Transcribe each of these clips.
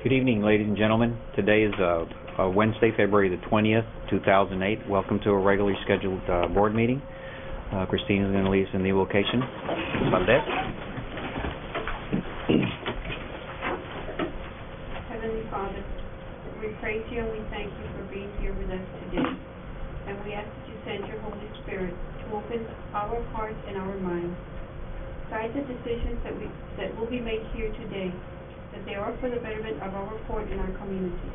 Good evening, ladies and gentlemen. Today is Wednesday, February the 20th, 2008. Welcome to a regularly scheduled board meeting. Christina is going to lead us in the evocation. Valdez. Heavenly Father, we praise you and we thank you for being here with us today. And we ask that you send your Holy Spirit to open our hearts and our minds. Guide the decisions that will be made here today, that they are for the betterment of our port and our community.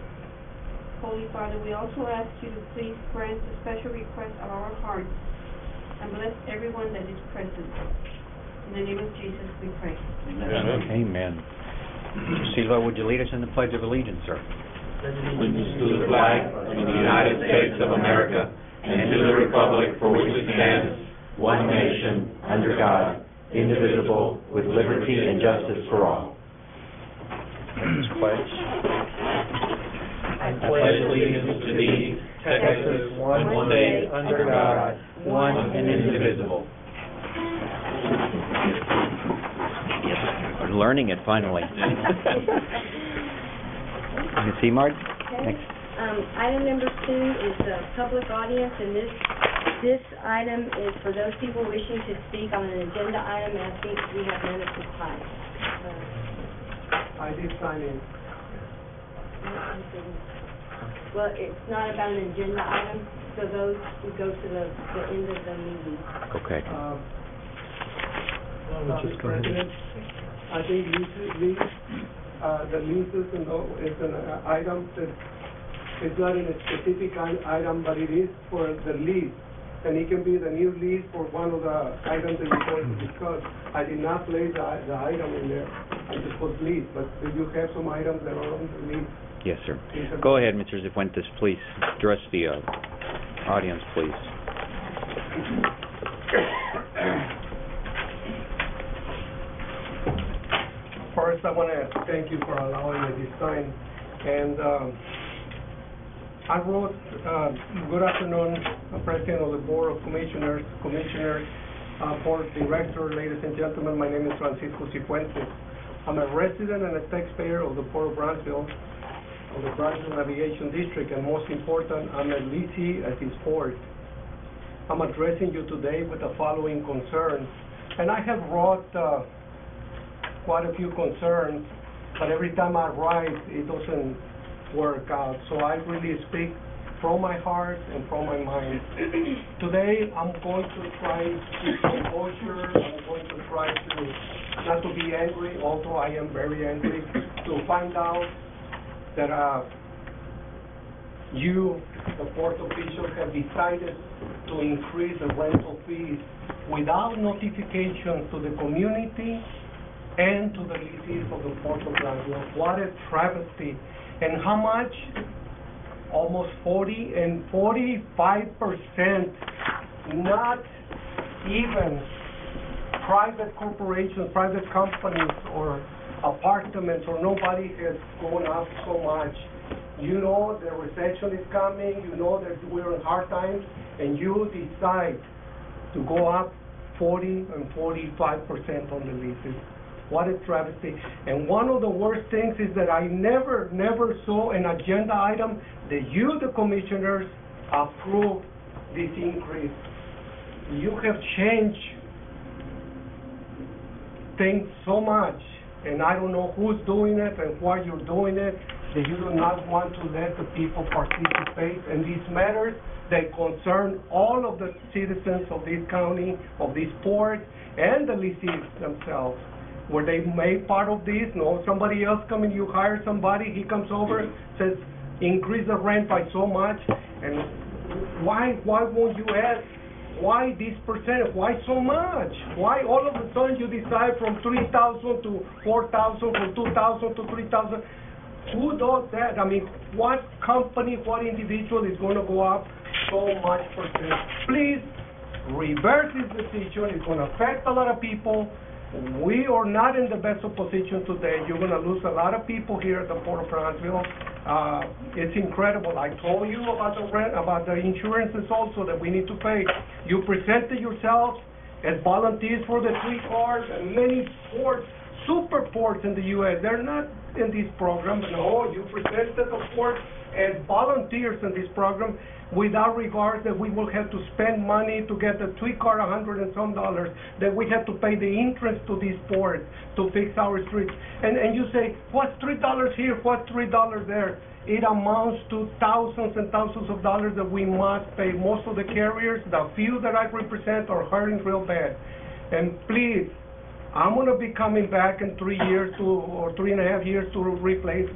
Holy Father, we also ask you to please grant the special request of our hearts and bless everyone that is present. In the name of Jesus we pray. Amen. Amen. Silva, would you lead us in the Pledge of Allegiance, sir? Allegiance to the flag of the United States of America and to the republic for which it stands, one nation, under God, indivisible, with liberty and justice for all. This pledge. I pledge allegiance to thee, Texas, one state, under God, one and indivisible. Yes, we're learning it finally. Ms. Emard, next. Item number 2 is the public audience, and this item is for those people wishing to speak on an agenda item, and I think we have none at this time. I did sign in. Well, it's not about an agenda item, so those would go to the end of the meeting. Okay. Mr. President, I think the leases is an item that it's not in a specific item, but it is for the lease. And it can be the new lease for one of the items that you're going to discuss. I did not place the item in there. I just put lease, but do you have some items that are on the lease? Yes, sir. Go ahead, Mr. Zifuentes, please. Address the audience, please. First, I want to thank you for allowing me this time. And I wrote, good afternoon, President of the Board of Commissioners, Board Director, ladies and gentlemen, my name is Francisco Cifuentes. I'm a resident and a taxpayer of the Port of Brownsville, of the Brownsville Navigation District, and most important, I'm a lessee at this port. I'm addressing you today with the following concerns. And I have wrote quite a few concerns, but every time I write, it doesn't work out. So I really speak from my heart and from my mind. Today, I'm going to try to composure. I'm going to try to not to be angry, although I am very angry, to find out that you, the port officials, have decided to increase the rental fees without notification to the community and to the lessees of the Port of Brownsville. What a travesty. And how much? Almost 40 and 45%, not even private corporations, private companies, or apartments, or nobody has gone up so much. You know the recession is coming, you know that we're in hard times, and you decide to go up 40 and 45% on the leases. What a travesty. And one of the worst things is that I never saw an agenda item that you, the commissioners, approved this increase. You have changed things so much, and I don't know who's doing it and why you're doing it, that you do not want to let the people participate in these matters that concern all of the citizens of this county, of this port, and the lessees themselves. Were they made part of this? No, somebody else coming, you hire somebody, he comes over, says, increase the rent by so much, and why won't you ask, why this percent, why so much? Why all of a sudden you decide from 3,000 to 4,000, from 2,000 to 3,000? Who does that? I mean, what company, what individual is going to go up so much percent? Please reverse this decision. It's going to affect a lot of people. We are not in the best of position today. You're going to lose a lot of people here at the Port of Brownsville. It's incredible. I told you about the rent, about the insurances also that we need to pay. You presented yourselves as volunteers for the 3 cars and many ports, super ports in the U.S. They're not in this program. No, you presented the port as volunteers in this program without regard that we will have to spend money to get the tweet car $100 and some, that we have to pay the interest to this port to fix our streets. And you say, what's $3 here, what's $3 there? It amounts to thousands and thousands of dollars that we must pay. Most of the carriers, the few that I represent, are hurting real bad. And please, I'm going to be coming back in 3 years or 3.5 years to replace,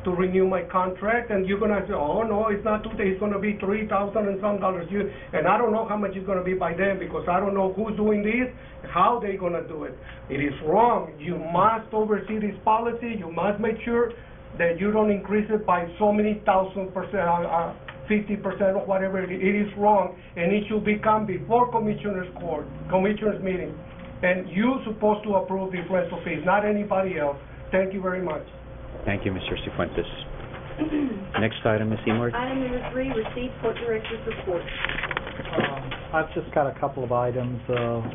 to renew my contract, and you're going to say, oh no, it's not today, it's going to be $3,000 and some dollars. And I don't know how much it's going to be by then, because I don't know who's doing this, how they're going to do it. It is wrong. You must oversee this policy. You must make sure that you don't increase it by so many thousand %, 50% or whatever. It is wrong, and it should become before commissioners meeting. And you're supposed to approve these rental fees, not anybody else. Thank you very much. Thank you, Mr. Cifuentes. Next item, Ms. Seymour. Item number 3, receive court director's report. I've just got a couple of items.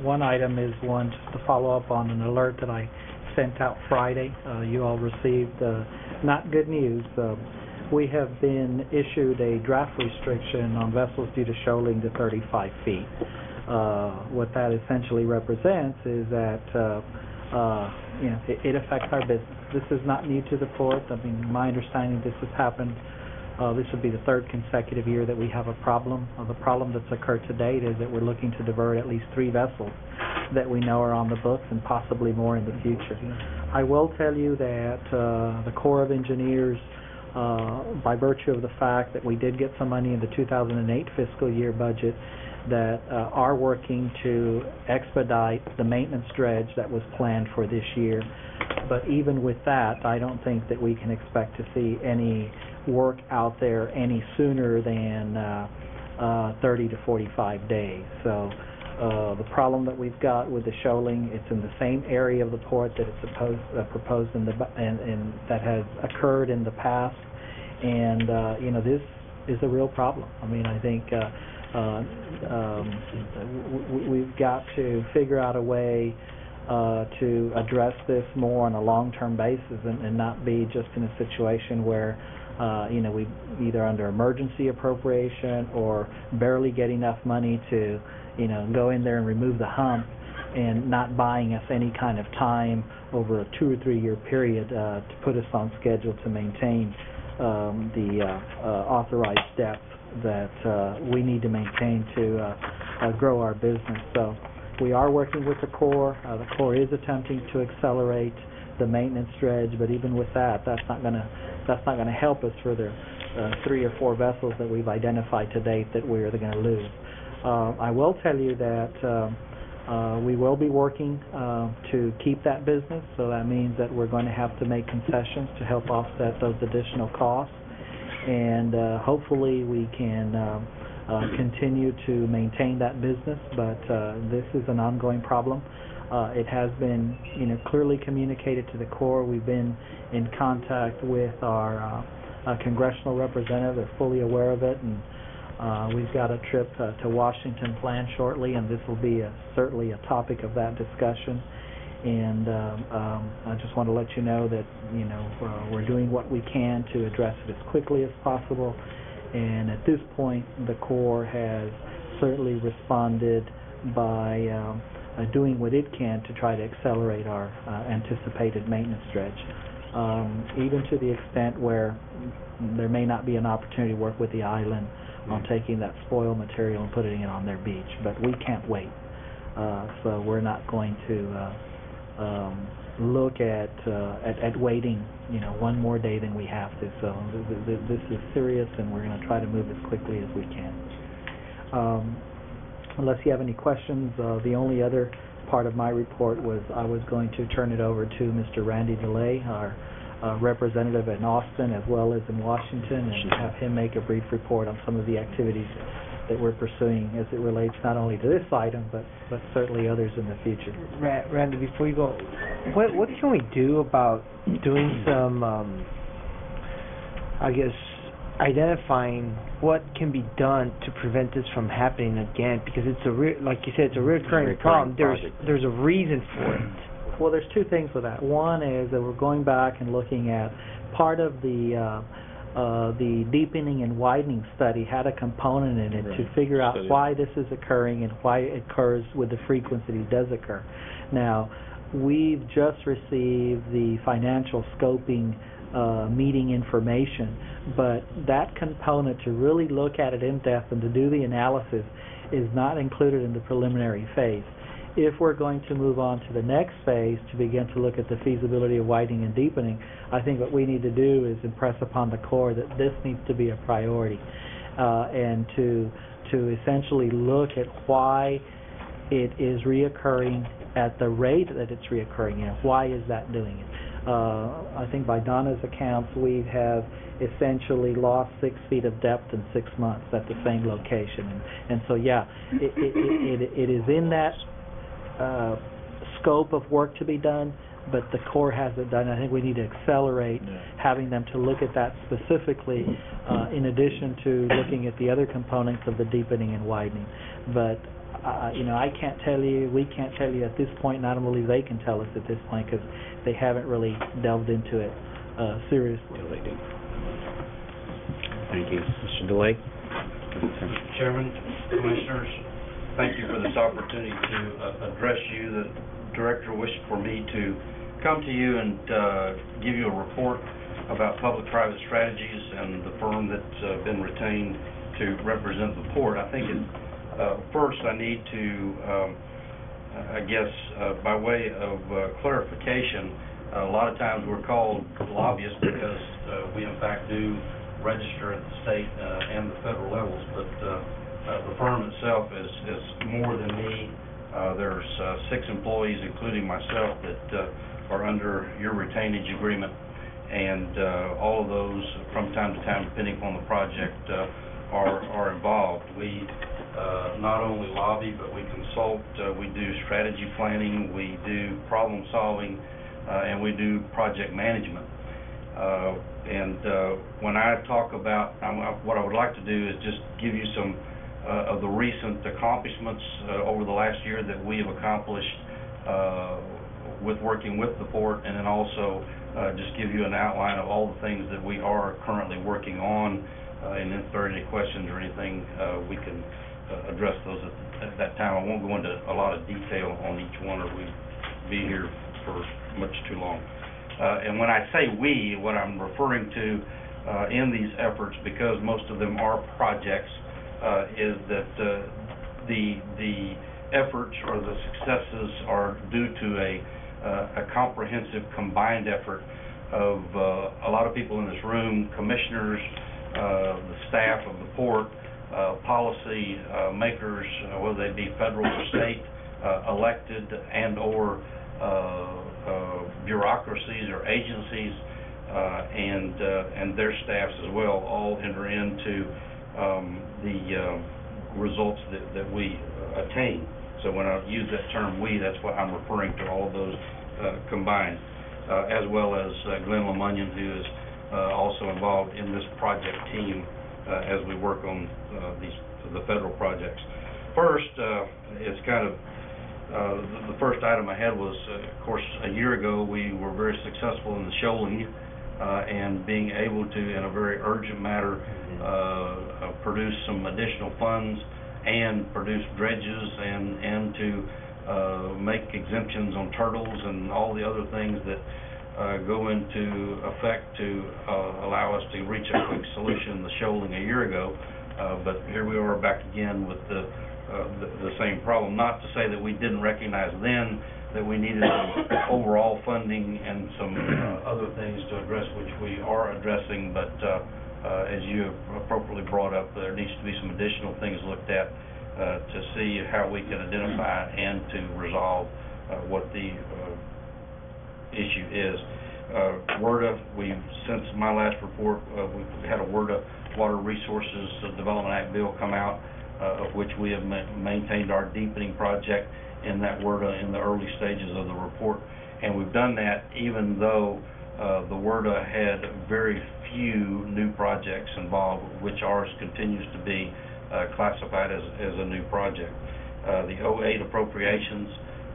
One item is one just to follow up on an alert that I sent out Friday. You all received not good news. We have been issued a draft restriction on vessels due to shoaling to 35 feet. What that essentially represents is that it affects our business. This is not new to the port. I mean, my understanding, this has happened. This would be the third consecutive year that we have a problem. The problem that's occurred to date is that we're looking to divert at least 3 vessels that we know are on the books, and possibly more in the future. I will tell you that the Corps of Engineers, by virtue of the fact that we did get some money in the 2008 fiscal year budget, that are working to expedite the maintenance dredge that was planned for this year. But even with that, I don't think that we can expect to see any work out there any sooner than 30 to 45 days. So the problem that we've got with the shoaling, it's in the same area of the port that it's proposed in and that has occurred in the past, and this is a real problem. I mean, I think we've got to figure out a way to address this more on a long-term basis, and not be just in a situation where we either under emergency appropriation or barely get enough money to go in there and remove the hump, and not buying us any kind of time over a 2 or 3 year period to put us on schedule to maintain the authorized depth that we need to maintain to grow our business. So we are working with the Corps. The Corps is attempting to accelerate the maintenance dredge, but even with that, that's not going to help us for the 3 or 4 vessels that we've identified to date that we're going to lose. I will tell you that we will be working to keep that business, so that means that we're going to have to make concessions to help offset those additional costs, and hopefully we can continue to maintain that business, but this is an ongoing problem. It has been clearly communicated to the Corps. We've been in contact with our congressional representative. They're fully aware of it, and we've got a trip to Washington planned shortly, and this will be certainly a topic of that discussion. And I just want to let you know that we're doing what we can to address it as quickly as possible. And at this point, the Corps has certainly responded by doing what it can to try to accelerate our anticipated maintenance dredge, even to the extent where there may not be an opportunity to work with the island on taking that spoil material and putting it on their beach. But we can't wait, so we're not going to look at waiting one more day than we have to. So this is serious, and we're going to try to move as quickly as we can. Unless you have any questions, the only other part of my report was I was going to turn it over to Mr. Randy DeLay, our representative in Austin as well as in Washington, and have him make a brief report on some of the activities that we're pursuing as it relates not only to this item, but certainly others in the future. Randy, before you go, what can we do about doing some, identifying what can be done to prevent this from happening again? Because it's like you said, it's a recurring problem. There's a reason for it. Well, there's two things with that. One is that we're going back and looking at part of the deepening and widening study had a component in it to figure out why this is occurring and why it occurs with the frequency it does occur. Now, we've just received the financial scoping meeting information, but that component to really look at it in depth and to do the analysis is not included in the preliminary phase. If we're going to move on to the next phase to begin to look at the feasibility of widening and deepening, I think what we need to do is impress upon the Corps that this needs to be a priority, and to essentially look at why it is reoccurring at the rate that it's reoccurring at. Why is that doing it? I think by Donna's accounts, we have essentially lost 6 feet of depth in 6 months at the same location. And so, yeah, it is in that scope of work to be done, but the Corps hasn't done. I think we need to accelerate having them to look at that specifically, in addition to looking at the other components of the deepening and widening. But I can't tell you, we can't tell you at this point, and I don't believe they can tell us at this point because they haven't really delved into it seriously. Yeah, they do. Thank you. Mr. DeLay? Chairman, Commissioners, thank you for this opportunity to address you. The Director wished for me to come to you and give you a report about public-private strategies and the firm that's been retained to represent the Port. I think first I need to, by way of clarification, a lot of times we're called lobbyists because we in fact do register at the state and the federal levels, but the firm itself is more than me. There's 6 employees, including myself, that are under your retainage agreement, and all of those, from time to time, depending upon the project, are involved. We not only lobby, but we consult. We do strategy planning, we do problem solving, and we do project management. When I talk about what I would like to do is just give you some of the recent accomplishments over the last year that we have accomplished with working with the Port, and then also just give you an outline of all the things that we are currently working on, and if there are any questions or anything, we can address those at that time. I won't go into a lot of detail on each one, or we'd be here for much too long. And when I say we, what I'm referring to in these efforts, because most of them are projects, is that the efforts or the successes are due to a comprehensive combined effort of a lot of people in this room, commissioners, the staff of the Port, policy makers, whether they be federal or state, elected and or bureaucracies or agencies, and their staffs as well, all enter into the results that we attain. So when I use that term we, that's what I'm referring to, all of those combined, as well as Glenn LeMunion, who is also involved in this project team as we work on the federal projects. First, it's kind of the first item I had was, of course, a year ago we were very successful in the shoaling and being able to, in a very urgent matter, produce some additional funds and produce dredges and to make exemptions on turtles and all the other things that go into effect to allow us to reach a quick solution in the shoaling a year ago. But here we are back again with the same problem. Not to say that we didn't recognize then that we needed some overall funding and some other things to address, which we are addressing, but as you appropriately brought up, there needs to be some additional things looked at to see how we can identify and to resolve what the issue is. WRDA, since my last report, we've had a WRDA Water Resources Development Act bill come out, of which we have maintained our deepening project in that WRDA in the early stages of the report. And we've done that even though the WRDA had very few new projects involved, which ours continues to be classified as a new project. The 08 appropriations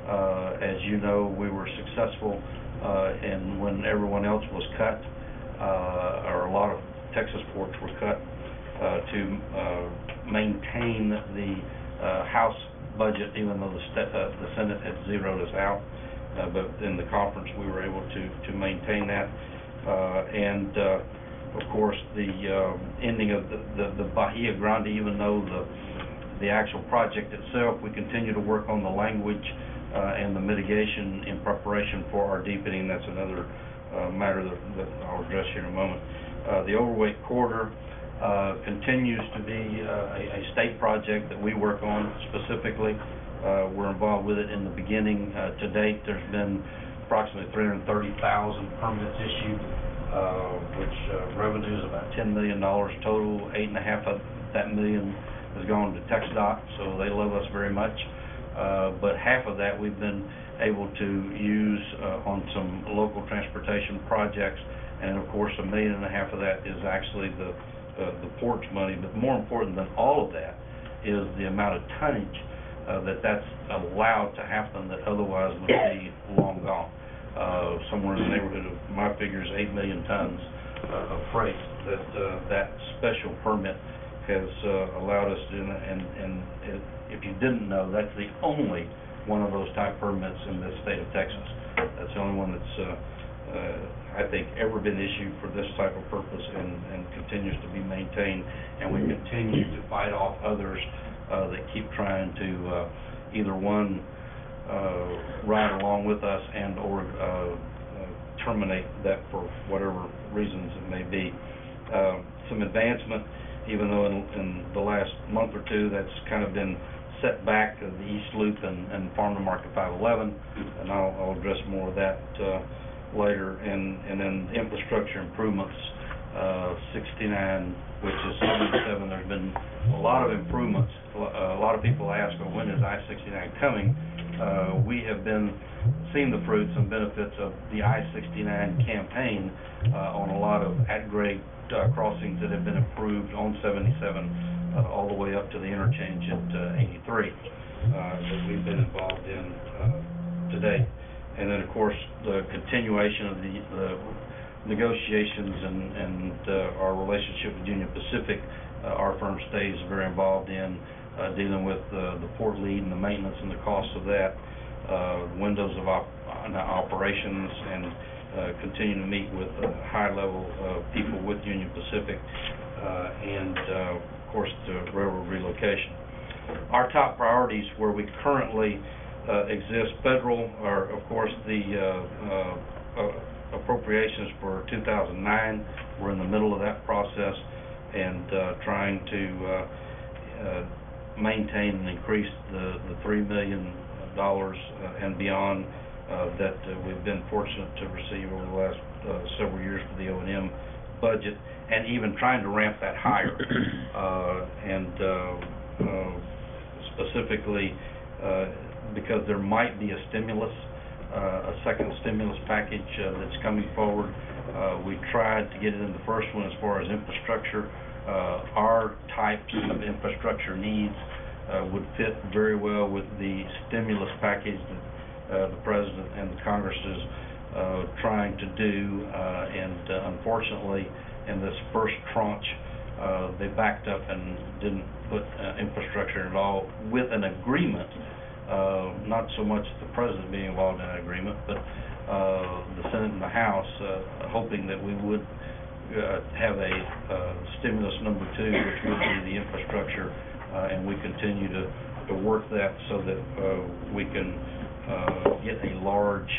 As you know, we were successful and when everyone else was cut, or a lot of Texas ports were cut, to maintain the House budget, even though the Senate had zeroed us out. But in the conference, we were able to maintain that. Of course, the ending of the Bahia Grande, even though the actual project itself, we continue to work on the language and the mitigation in preparation for our deepening. That's another matter that I'll address here in a moment. The overweight corridor continues to be a state project that we work on specifically. We're involved with it in the beginning. To date, there's been approximately 330,000 permits issued, which revenue is about $10 million total. 8.5 of that million has gone to TxDOT, so they love us very much. But half of that we've been able to use on some local transportation projects, and of course $1.5 million of that is actually the port's money. But more important than all of that is the amount of tonnage that's allowed to happen that otherwise would be long gone. Somewhere in the neighborhood of, my figures, 8 million tons of freight that special permit has allowed us to do. And if you didn't know, that's the only one of those type permits in the state of Texas. That's the only one that's I think ever been issued for this type of purpose, and continues to be maintained. And we continue to fight off others that keep trying to either one ride along with us and or terminate that for whatever reasons it may be. Some advancement, even though in the last month or two that's kind of been set back, the East Loop and Farm to Market 511, and I'll address more of that later. And then infrastructure improvements, 69, which is 77. There's been a lot of improvements. A lot of people ask, well, when is I-69 coming? We have been seeing the fruits and benefits of the I-69 campaign on a lot of at-grade crossings that have been improved on 77 all the way up to the interchange at 83 that we've been involved in today. And then, of course, the continuation of the negotiations and our relationship with Union Pacific. Our firm stays very involved in dealing with the port lead and the maintenance and the cost of that, windows of operations, and continue to meet with high-level people with Union Pacific, and, of course, the railroad relocation. Our top priorities where we currently exist, federal, are, of course, the appropriations for 2009. We're in the middle of that process and trying to maintain and increase the $3 million and beyond that we've been fortunate to receive over the last several years for the O&M budget, and even trying to ramp that higher. Specifically because there might be a stimulus, a second stimulus package that's coming forward. We tried to get it in the first one as far as infrastructure. Our types of infrastructure needs would fit very well with the stimulus package that the President and the Congress is trying to do, and unfortunately in this first tranche they backed up and didn't put infrastructure at all, with an agreement, not so much the President being involved in an agreement, but the Senate and the House hoping that we would have a stimulus number 2, which would be the infrastructure, and we continue to work that so that we can get a large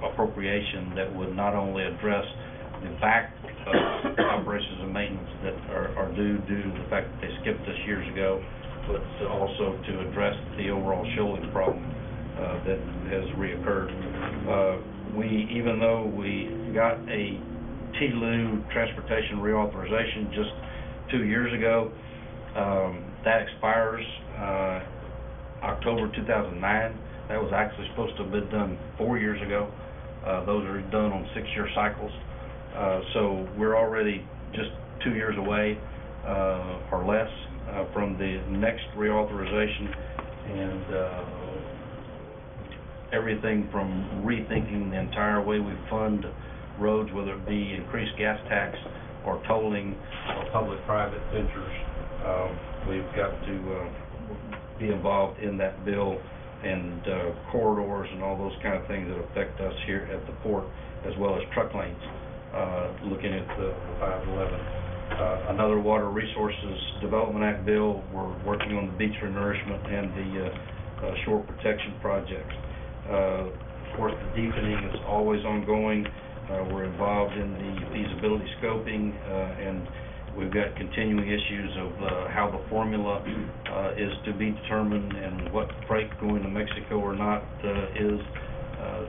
appropriation that would not only address the back operations and maintenance that are due to the fact that they skipped us years ago, but also to address the overall shoaling problem that has reoccurred. Even though we got a TLU transportation reauthorization just 2 years ago, that expires October 2009. That was actually supposed to have been done 4 years ago. Those are done on 6-year cycles. So we're already just 2 years away or less from the next reauthorization, and everything from rethinking the entire way we fund roads, whether it be increased gas tax or tolling or public-private ventures. We've got to be involved in that bill, and corridors and all those kind of things that affect us here at the port, as well as truck lanes, looking at the 511. Another Water Resources Development Act bill, we're working on the beach renourishment and the shore protection projects. Of course, the deepening is always ongoing. We're involved in the feasibility scoping, and we've got continuing issues of how the formula is to be determined, and what freight going to Mexico or not is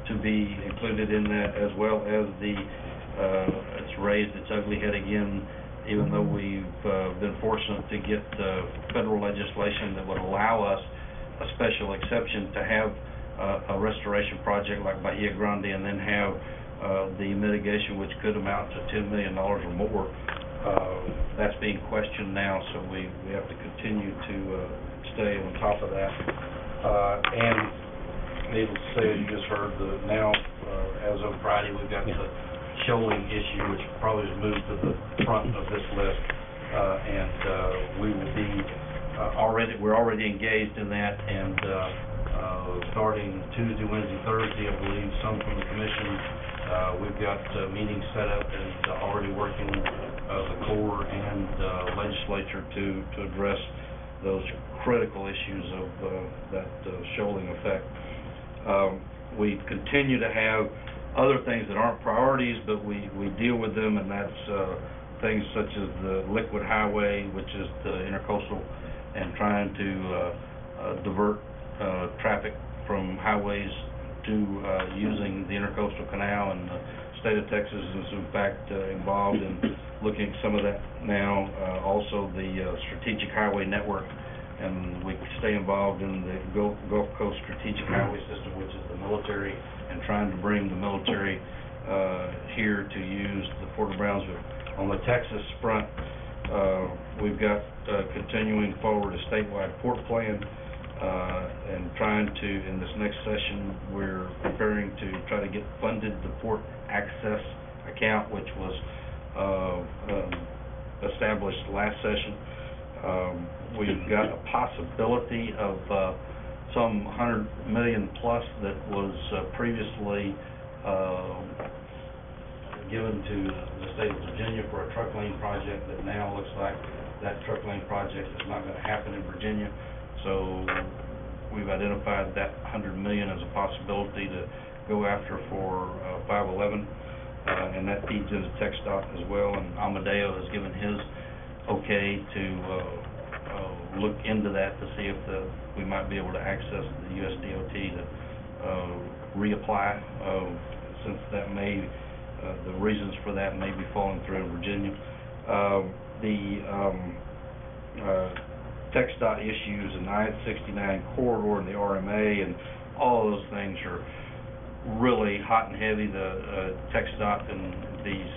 to be included in that, as well as the it's raised its ugly head again, even though we've been fortunate to get federal legislation that would allow us a special exception to have a restoration project like Bahia Grande, and then have the mitigation, which could amount to $10 million or more. That's being questioned now, so we have to continue to stay on top of that. And needless to say, as you just heard, as of Friday, we've got the shoaling issue, which probably has moved to the front of this list, and we will be we're already engaged in that, and starting Tuesday, Wednesday, Thursday, I believe, some from the commission. We've got meetings set up and already working the Corps and legislature to address those critical issues of that shoaling effect. We continue to have other things that aren't priorities, but we deal with them, and that's things such as the liquid highway, which is the intercoastal, and trying to divert traffic from highways to using the intercoastal canal, and the state of Texas is in fact involved in looking at some of that now. Also the strategic highway network, and we stay involved in the Gulf Coast Strategic Highway System, which is the military, and trying to bring the military here to use the Port of Brownsville. On the Texas front, we've got continuing forward a statewide port plan, and trying to, in this next session, we're preparing to try to get funded the port access account, which was established last session. We've got a possibility of some $100 million plus that was previously given to the state of Virginia for a truck lane project that now looks like that truck lane project is not going to happen in Virginia. So we've identified that $100 million as a possibility to go after for 511, and that feeds into TxDOT as well. And Amadeo has given his okay to look into that to see if we might be able to access the USDOT to reapply, since that may the reasons for that may be falling through in Virginia. TxDOT issues and I-69 corridor and the RMA and all of those things are really hot and heavy. The TxDOT and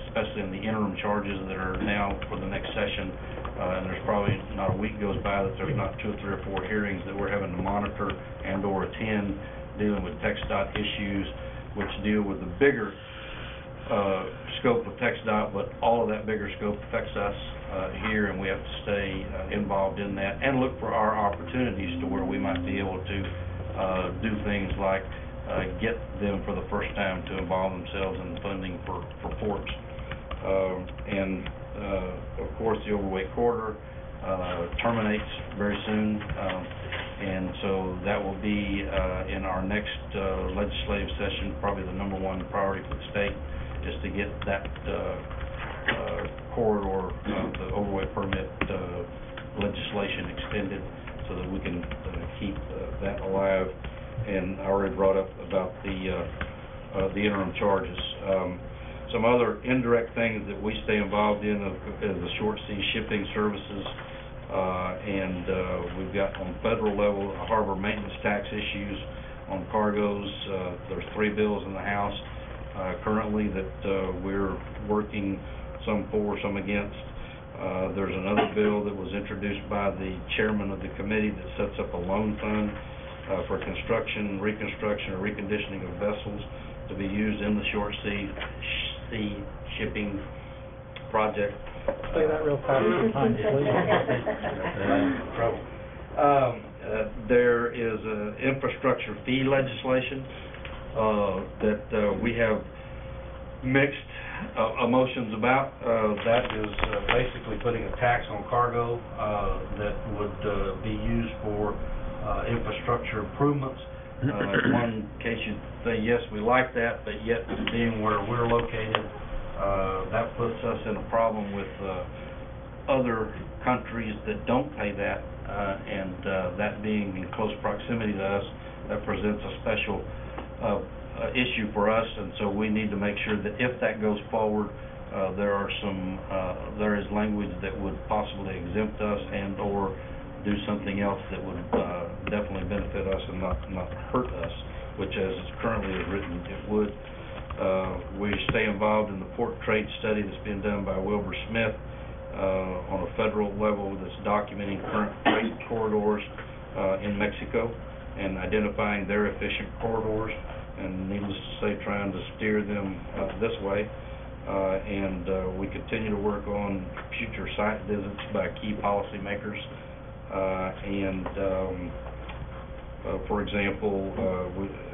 especially in the interim charges that are now for the next session, and there's probably not a week goes by that there's not 2 or 3 or 4 hearings that we're having to monitor and or attend, dealing with TxDOT issues, which deal with the bigger scope of TxDOT, but all of that bigger scope affects us here, and we have to stay involved in that and look for our opportunities to where we might be able to do things like get them for the first time to involve themselves in funding for ports. And of course, the overweight corridor terminates very soon, and so that will be in our next legislative session. Probably the #1 priority for the state is to get that corridor, the overweight permit legislation extended, so that we can keep that alive. And I already brought up about the interim charges. Some other indirect things that we stay involved in is the short sea shipping services, and we've got on federal level harbor maintenance tax issues on cargoes. There's 3 bills in the House currently that we're working, some for, some against. There's another bill that was introduced by the chairman of the committee that sets up a loan fund for construction, reconstruction, or reconditioning of vessels to be used in the short sea shipping project. Say that real fast for time, please. Trouble. There is infrastructure fee legislation that we have mixed emotions about. That is basically putting a tax on cargo that would be used for infrastructure improvements. In one case you say, yes, we like that, but yet being where we're located, that puts us in a problem with other countries that don't pay that, and that being in close proximity to us, that presents a special issue for us, and so we need to make sure that if that goes forward, there is language that would possibly exempt us and or do something else that would definitely benefit us and not hurt us, which as currently is written, it would. We stay involved in the port trade study that's being done by Wilbur Smith on a federal level that's documenting current freight corridors in Mexico and identifying their efficient corridors, and needless to say, trying to steer them this way. And we continue to work on future site visits by key policymakers. For example,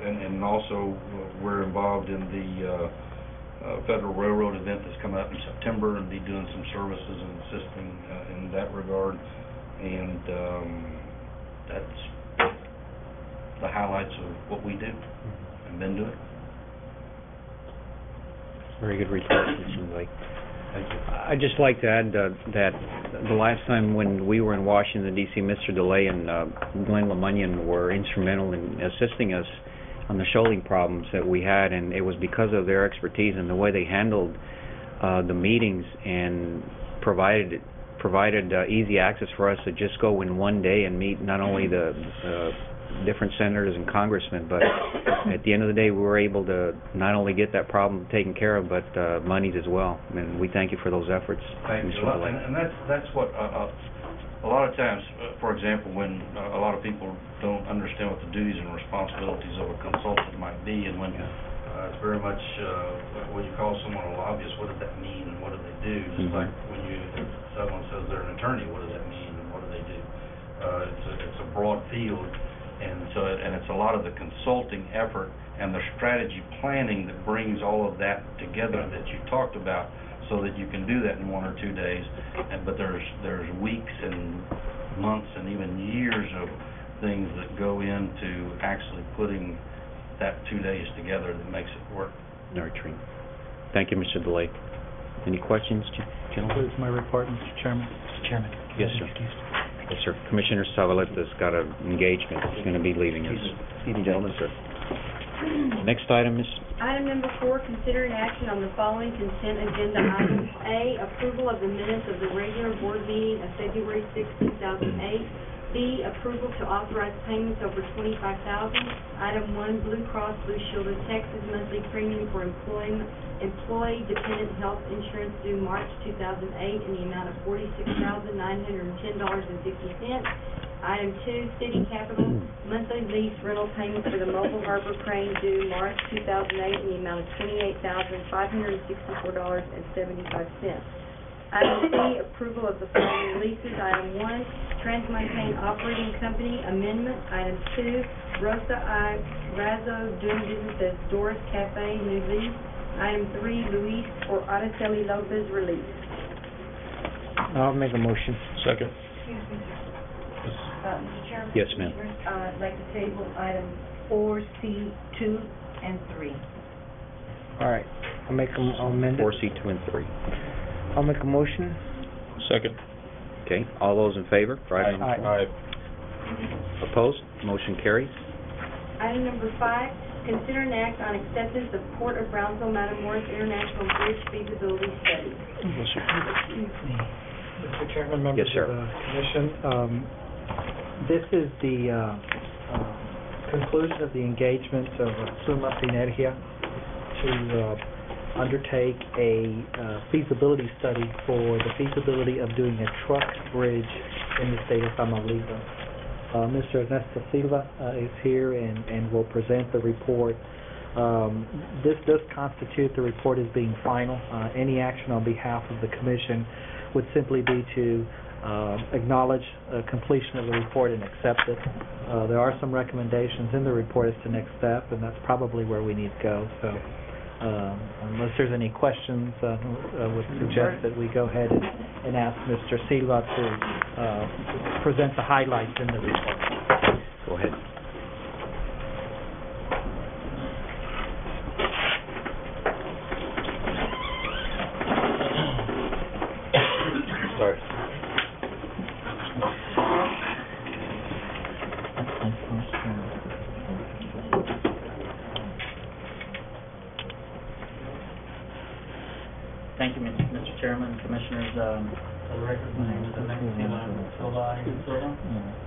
and also we're involved in the Federal Railroad event that's coming up in September, and be doing some services and assisting in that regard. And that's the highlights of what we do and been doing. Very good report, Mr. Blake. Thank you. I'd just like to add that the last time when we were in Washington, D.C., Mr. DeLay and Glenn LeMunyon were instrumental in assisting us on the shoaling problems that we had, and it was because of their expertise and the way they handled the meetings and provided easy access for us to just go in one day and meet not only the different senators and congressmen, but at the end of the day we were able to not only get that problem taken care of, but monies as well, and we thank you for those efforts. Thank you. And that's what a lot of times, for example, when a lot of people don't understand what the duties and responsibilities of a consultant might be, and when it's very much when you call someone a lobbyist, what does that mean and what do they do? Just like when someone says they're an attorney, what does that mean and what do they do? It's a broad field. And it's a lot of the consulting effort and the strategy planning that brings all of that together that you talked about, so that you can do that in 1 or 2 days. But there's weeks and months and even years of things that go into actually putting that 2 days together that makes it work. Nurturing. Thank you, Mr. DeLay. Any questions, gentlemen? Concludes my report, Mr. Chairman. Mr. Chairman. Yes, sir. Yes, sir. Commissioner Zavaleta's got an engagement. He's going to be leaving us. Excuse me, gentlemen, sir. Next item is... Item number 4, consider an action on the following consent agenda items. A, approval of the minutes of the regular board meeting of February 6, 2008. B, approval to authorize payments over $25,000. Item 1, Blue Cross Blue Shield of Texas monthly premium for employee-dependent health insurance due March 2008 in the amount of $46,910.50. Item 2, City Capital monthly lease rental payment for the mobile harbor crane due March 2008 in the amount of $28,564.75. Item C, approval of the following leases. Item 1, Trans-Montane Operating Company amendment. Item 2, Rosa I. Razzo doing business as Doris Cafe, new lease. Item 3, Luis or Araceli Lopez release. I'll make a motion. Second. Mr. Chairman. Yes, ma'am. I'd like to table item 4C, 2, and 3. All right. I'll amend it. 4C, 2, and 3. I'll make a motion. Second. Okay. All those in favor? Aye. Opposed? Motion carries. Item number 5, consider an act on acceptance of Port of Brownsville Matamoros International Bridge feasibility study. Mr. Chairman, members Yes, sir. of the commission, this is the conclusion of the engagement of Suma Sinergia to undertake a feasibility study for the feasibility of doing a truck bridge in the state of Tamaulipas. Mr. Ernesto Silva is here and will present the report. This does constitute the report as being final. Any action on behalf of the Commission would simply be to acknowledge completion of the report and accept it. There are some recommendations in the report as to next step, and that's probably where we need to go. So unless there's any questions, I would suggest that we go ahead and ask Mr. Silva to present the highlights in the report. Go ahead. Sorry. Thank you, Mr. Chairman, Commissioners. For the record, my name is Ernesto Silva.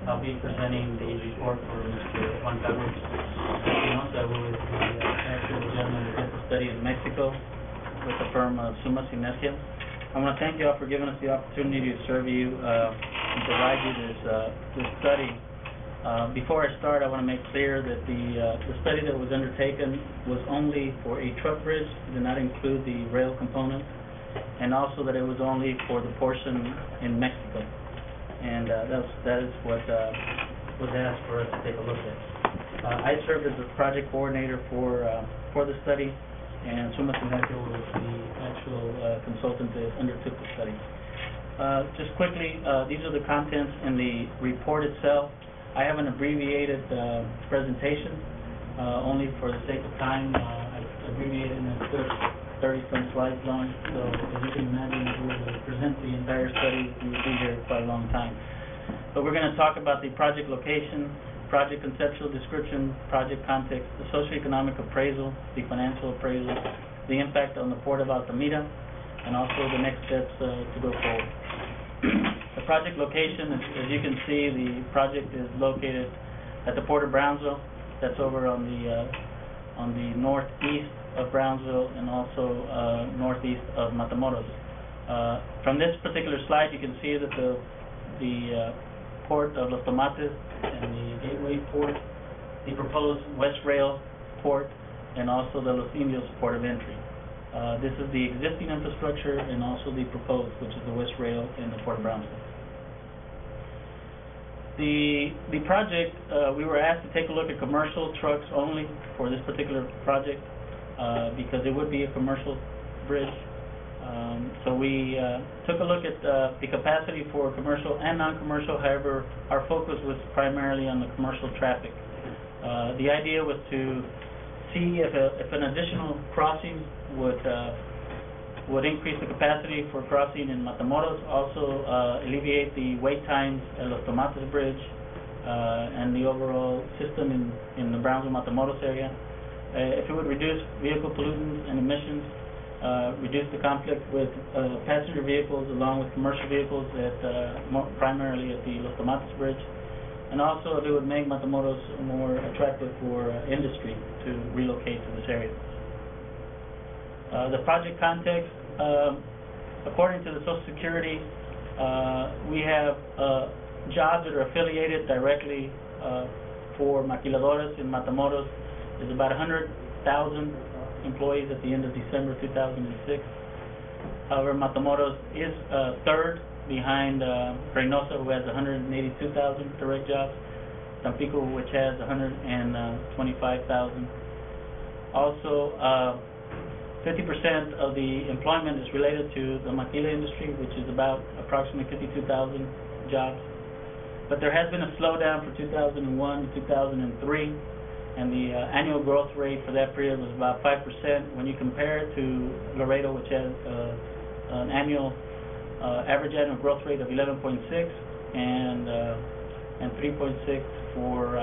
I'll be presenting the report for Mr. Juan Carlos Espinosa, who is the actual gentleman who did the study in Mexico with the firm of Suma Sinergia. I want to thank you all for giving us the opportunity to serve you and provide you this study. Before I start, I want to make clear that the study that was undertaken was only for a truck bridge. It did not include the rail component, and also that it was only for the portion in Mexico. And that is what was asked for us to take a look at. I served as a project coordinator for the study, and Suma Sinergia was the actual consultant that undertook the study. Just quickly, these are the contents in the report itself. I have an abbreviated presentation, only for the sake of time. I abbreviated and instead of 30-some slides long, so as you can imagine, if we were to present the entire study, we would be here quite a long time. But we're going to talk about the project location, project conceptual description, project context, the socioeconomic appraisal, the financial appraisal, the impact on the Port of Altamira, and also the next steps to go forward. The project location, as you can see, the project is located at the Port of Brownsville. That's over on the northeast of Brownsville and also northeast of Matamoros. From this particular slide, you can see that the port of Los Tomates and the Gateway Port, the proposed West Rail Port, and also the Los Indios Port of Entry. This is the existing infrastructure and also the proposed, which is the West Rail and the Port of Brownsville. The project, we were asked to take a look at commercial trucks only for this particular project because it would be a commercial bridge. So we took a look at the capacity for commercial and non-commercial. However, our focus was primarily on the commercial traffic. The idea was to see if an additional crossing would increase the capacity for crossing in Matamoros, also alleviate the wait times at Los Tomates Bridge and the overall system in the Brownsville-Matamoros area. If it would reduce vehicle pollutants and emissions, reduce the conflict with passenger vehicles along with commercial vehicles primarily at the Los Tomates Bridge, and also if it would make Matamoros more attractive for industry to relocate to this area. The project context, according to the Social Security, we have jobs that are affiliated directly for maquiladoras in Matamoros. There's about 100,000 employees at the end of December 2006. However, Matamoros is third behind Reynosa, who has 182,000 direct jobs, Tampico, which has 125,000. Also, 50% of the employment is related to the maquila industry, which is about approximately 52,000 jobs. But there has been a slowdown from 2001 to 2003, and the annual growth rate for that period was about 5%. When you compare it to Laredo, which has an average annual growth rate of 11.6 and 3.6 for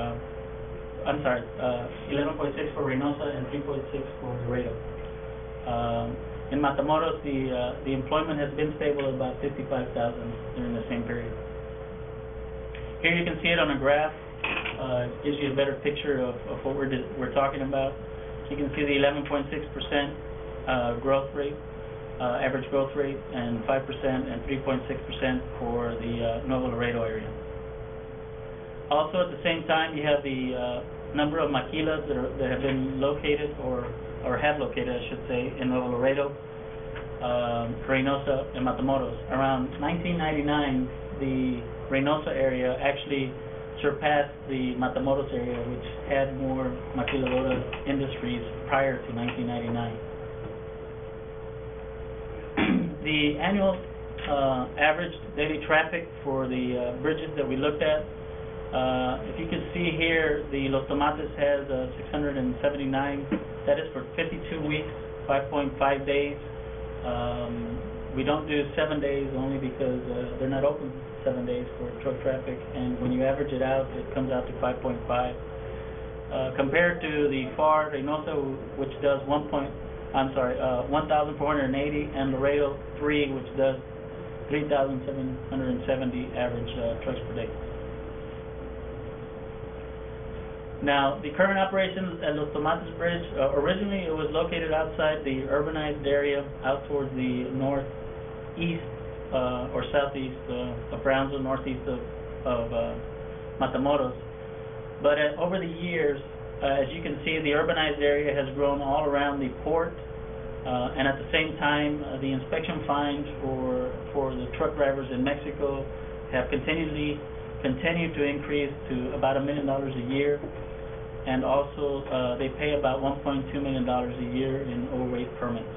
11.6 for Reynosa and 3.6 for Laredo. In Matamoros, the employment has been stable at about 55,000 during the same period. Here you can see it on a graph. It gives you a better picture of what we're talking about. You can see the 11.6% growth rate, average growth rate, and 5% and 3.6% for the Nuevo Laredo area. Also, at the same time, you have the number of maquilas that have been located or have located, I should say, in Nuevo Laredo, Reynosa, and Matamoros. Around 1999, the Reynosa area actually surpassed the Matamoros area, which had more maquiladora industries prior to 1999. The annual average daily traffic for the bridges that we looked at, if you can see here, the Los Tomates has 679. That is for 52 weeks, 5.5 days. We don't do 7 days only because they're not open 7 days for truck traffic, and when you average it out, it comes out to 5.5. Compared to the FAR Reynosa, which does 1,480, and Laredo 3, which does 3,770 average trucks per day. Now, the current operations at Los Tomates Bridge, originally it was located outside the urbanized area, out towards the northeast or southeast of Brownsville, northeast of Matamoros. But over the years, as you can see, the urbanized area has grown all around the port, and at the same time, the inspection fines for the truck drivers in Mexico have continued to increase to about $1 million a year, and also they pay about $1.2 million a year in overweight permits.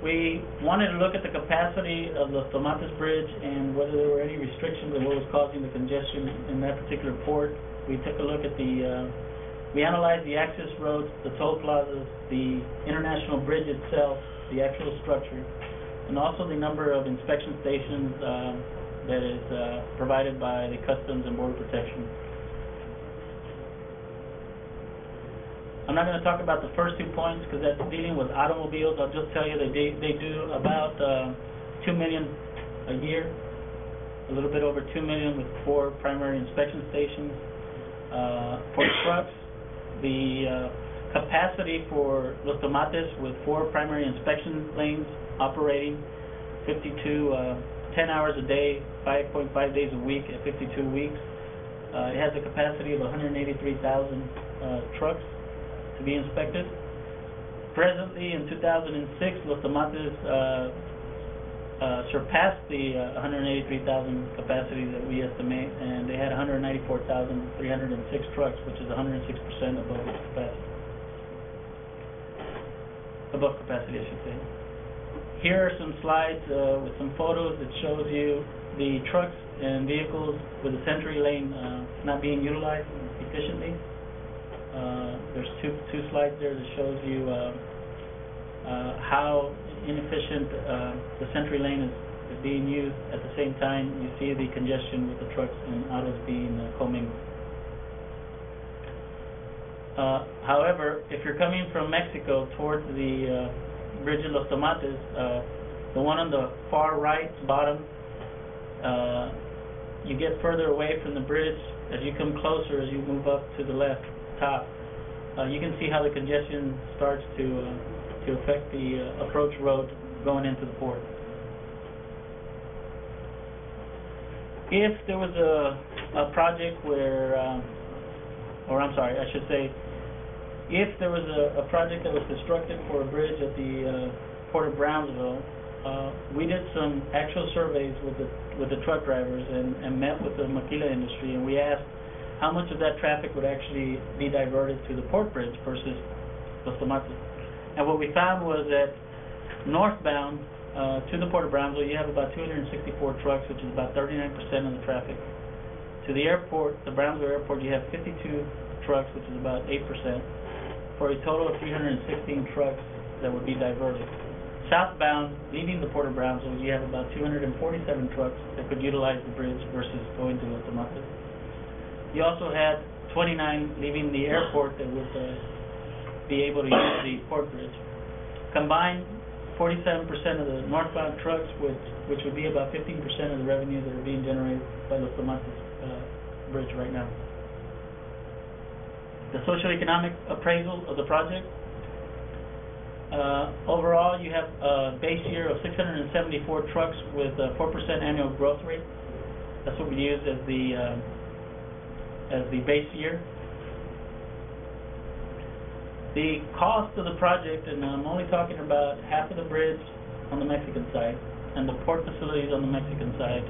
We wanted to look at the capacity of the Tomates Bridge and whether there were any restrictions on what was causing the congestion in that particular port. We took a look at we analyzed the access roads, the toll plazas, the international bridge itself, the actual structure, and also the number of inspection stations that is provided by the Customs and Border Protection. I'm not going to talk about the first 2 points because that's dealing with automobiles. I'll just tell you they do about $2 million a year, a little bit over $2 million with 4 primary inspection stations. For trucks, the capacity for Los Tomates with 4 primary inspection lanes operating 10 hours a day, 5.5 days a week at 52 weeks. It has a capacity of 183,000 trucks to be inspected. Presently, in 2006, Los Tomates surpassed the 183,000 capacity that we estimate, and they had 194,306 trucks, which is 106% above its capacity. Above capacity, I should say. Here are some slides with some photos that shows you the trucks and vehicles with the Century Lane not being utilized efficiently. There's two slides there that shows you how inefficient the Century Lane is being used. At the same time, you see the congestion with the trucks and autos being commingled. However, if you're coming from Mexico towards the bridge of Los Tomates, the one on the far right bottom, you get further away from the bridge. As you come closer, as you move up to the left top, you can see how the congestion starts to affect the approach road going into the port. If there was a project where, if there was a project that was constructed for a bridge at the port of Brownsville, we did some actual surveys with the truck drivers and met with the maquila industry, and we asked how much of that traffic would actually be diverted to the port bridge versus Los Tomates. And what we found was that northbound to the port of Brownsville, you have about 264 trucks, which is about 39% of the traffic. To the airport, the Brownsville airport, you have 52 trucks, which is about 8%, for a total of 316 trucks that would be diverted. Southbound, leaving the port of Brownsville, you have about 247 trucks that could utilize the bridge versus going to Los Tomates. You also had 29 leaving the airport that would be able to use the port bridge. Combined, 47% of the northbound trucks, which would be about 15% of the revenue that are being generated by Los Tomates bridge right now. The socioeconomic appraisal of the project. Overall, you have a base year of 674 trucks with a 4% annual growth rate. That's what we use as the base year. The cost of the project, and I'm only talking about half of the bridge on the Mexican side and the port facilities on the Mexican side,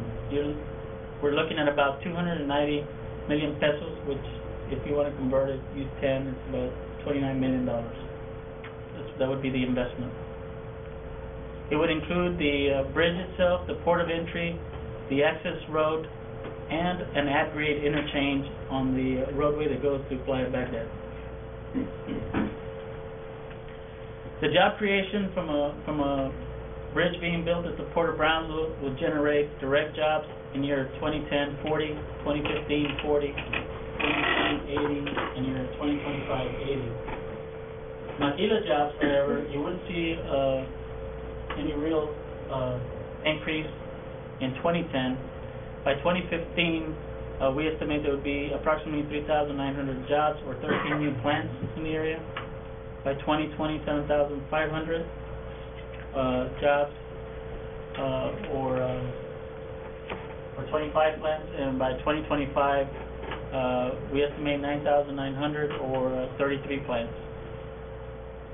we're looking at about 290 million pesos, which, if you want to convert it, use 10, it's about $29 million. That would be the investment. It would include the bridge itself, the port of entry, the access road, and an at-grade interchange on the roadway that goes to Playa Baghdad. The job creation from a bridge being built at the Port of Brownsville will generate direct jobs in year 2010, 40, 2015, 40, 2020, 80, and year 2025, 80. Maquila jobs, however, you wouldn't see any real increase in 2010. By 2015, we estimate there would be approximately 3,900 jobs or 13 new plants in the area. By 2020, 7,500 jobs or 25 plants, and by 2025, we estimate 9,900 or 33 plants.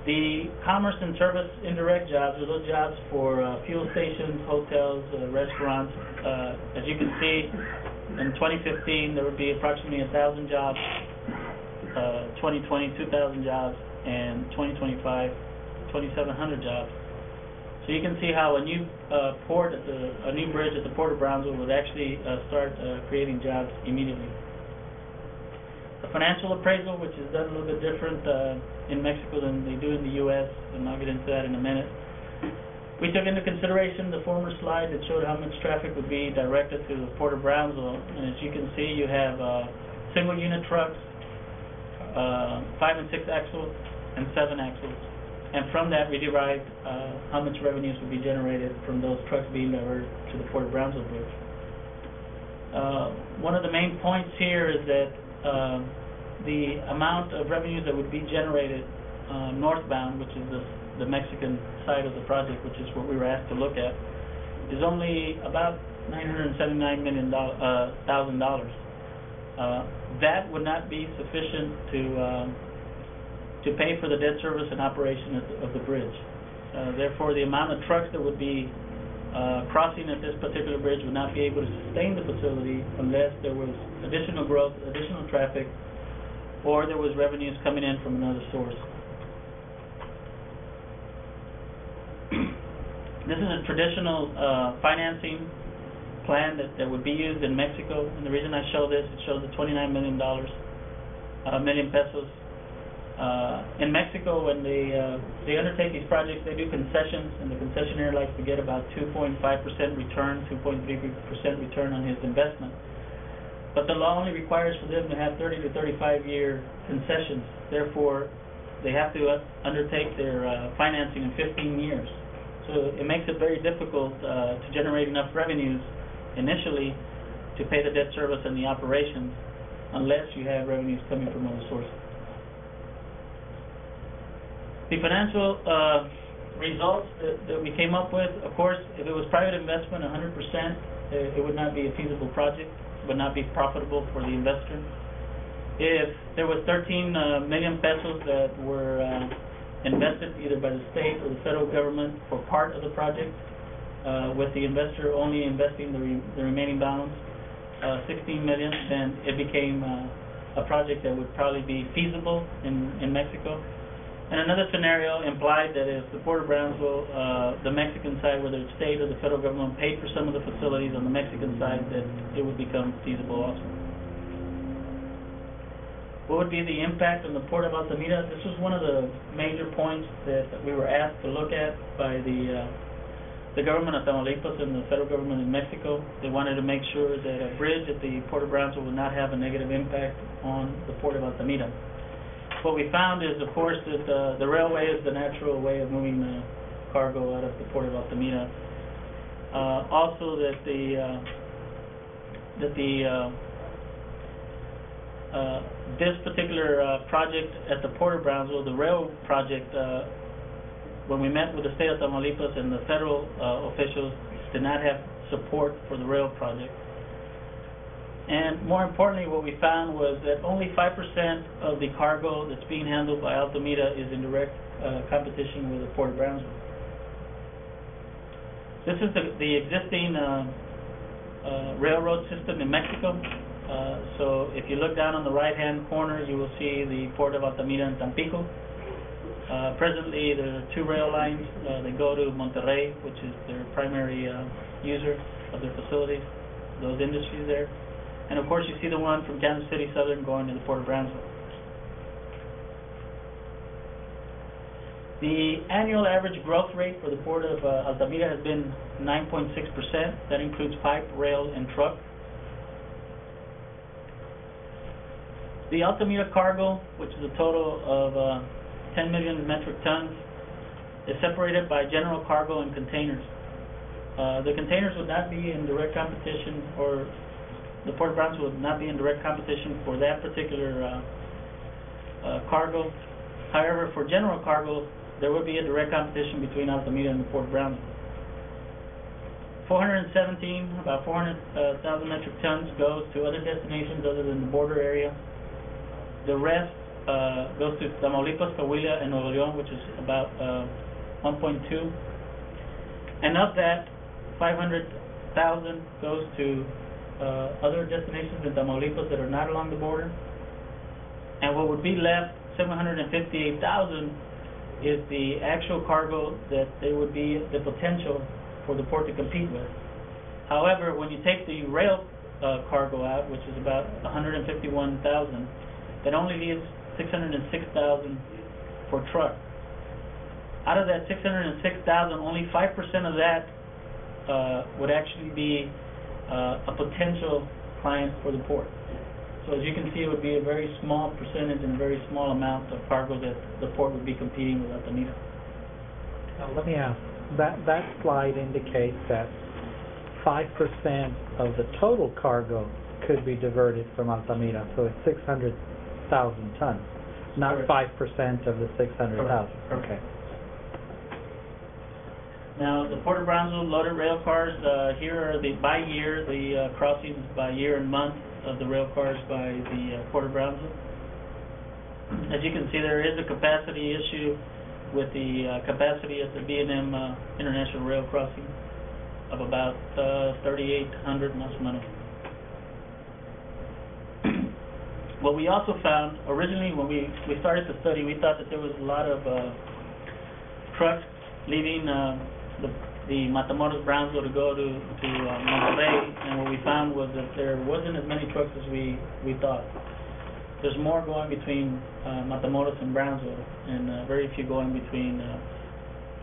The commerce and service indirect jobs are those jobs for fuel stations, hotels, restaurants. As you can see, in 2015, there would be approximately 1,000 jobs, 2020, 2,000 jobs, and 2025, 2,700 jobs. So you can see how a new a new bridge at the Port of Brownsville would actually start creating jobs immediately. The financial appraisal, which is done a little bit different in Mexico than they do in the U.S., and I'll get into that in a minute. We took into consideration the former slide that showed how much traffic would be directed to the Port of Brownsville, and as you can see, you have single unit trucks, 5 and 6 axles, and 7 axles. And from that, we derived how much revenues would be generated from those trucks being diverted to the Port of Brownsville Bridge. One of the main points here is that the amount of revenues that would be generated northbound, which is the Mexican side of the project, which is what we were asked to look at, is only about $979 million. That would not be sufficient to pay for the debt service and operation of the bridge. Therefore, the amount of trucks that would be crossing at this particular bridge would not be able to sustain the facility unless there was additional growth, additional traffic, or there was revenues coming in from another source. This is a traditional financing plan that would be used in Mexico, and the reason I show this, it shows the $29 million pesos. In Mexico, when they undertake these projects, they do concessions, and the concessionaire likes to get about 2.5% return, 2.3% return on his investment. But the law only requires for them to have 30 to 35-year concessions. Therefore, they have to undertake their financing in 15 years. So it makes it very difficult to generate enough revenues initially to pay the debt service and the operations unless you have revenues coming from other sources. The financial results that we came up with, of course, if it was private investment 100%, it would not be a feasible project, would not be profitable for the investor. If there was 13 million pesos that were invested either by the state or the federal government for part of the project, with the investor only investing the remaining balance, 16 million, then it became a project that would probably be feasible in Mexico. And another scenario implied that if the Port of Brownsville, the Mexican side, whether it's state or the federal government, paid for some of the facilities on the Mexican side, that it would become feasible also. What would be the impact on the Port of Altamira? This was one of the major points that we were asked to look at by the government of Tamaulipas and the federal government in Mexico. They wanted to make sure that a bridge at the Port of Brownsville would not have a negative impact on the Port of Altamira. What we found is, of course, that the railway is the natural way of moving cargo out of the Port of Altamira. Also, that this particular project at the Port of Brownsville, the rail project, when we met with the state of Tamaulipas and the federal officials, did not have support for the rail project. And more importantly, what we found was that only 5% of the cargo that's being handled by Altamira is in direct competition with the Port of Brownsville. This is the existing railroad system in Mexico. So if you look down on the right-hand corner, you will see the Port of Altamira and Tampico. Presently, there are 2 rail lines that go to Monterrey, which is their primary user of their facilities, those industries there. And of course, you see the one from Kansas City Southern going to the Port of Brownsville. The annual average growth rate for the Port of Altamira has been 9.6%. That includes pipe, rail, and truck. The Altamira cargo, which is a total of 10 million metric tons, is separated by general cargo and containers. The containers would not be in direct competition, or the Port of Brownsville would not be in direct competition for that particular cargo. However, for general cargo, there would be a direct competition between Altamira and the Port of Brownsville. 417, about 400,000 metric tons goes to other destinations other than the border area. The rest goes to Tamaulipas, Coahuila, and Nuevo León, which is about 1.2. And of that, 500,000 goes to other destinations in Tamaulipas that are not along the border. And what would be left, 758,000, is the actual cargo that there would be the potential for the port to compete with. However, when you take the rail cargo out, which is about 151,000, that only leaves 606,000 for truck. Out of that 606,000, only 5% of that would actually be a potential client for the port. So as you can see, it would be a very small percentage and a very small amount of cargo that the port would be competing with Altamira. Now, let me ask, that slide indicates that 5% of the total cargo could be diverted from Altamira, so it's 600,000 tons, not 5% of the 600,000. Okay. Now, the Port of Brownsville loaded rail cars, here are the by year, the crossings by year and month of the rail cars by the Port of Brownsville. As you can see, there is a capacity issue with the capacity at the B&M International Rail Crossing of about 3,800 más o menos. What we also found, originally when we started the study, we thought that there was a lot of trucks leaving the Matamoros Brownsville to go to Monterrey, and what we found was that there wasn't as many trucks as we thought. There's more going between Matamoros and Brownsville, and very few going between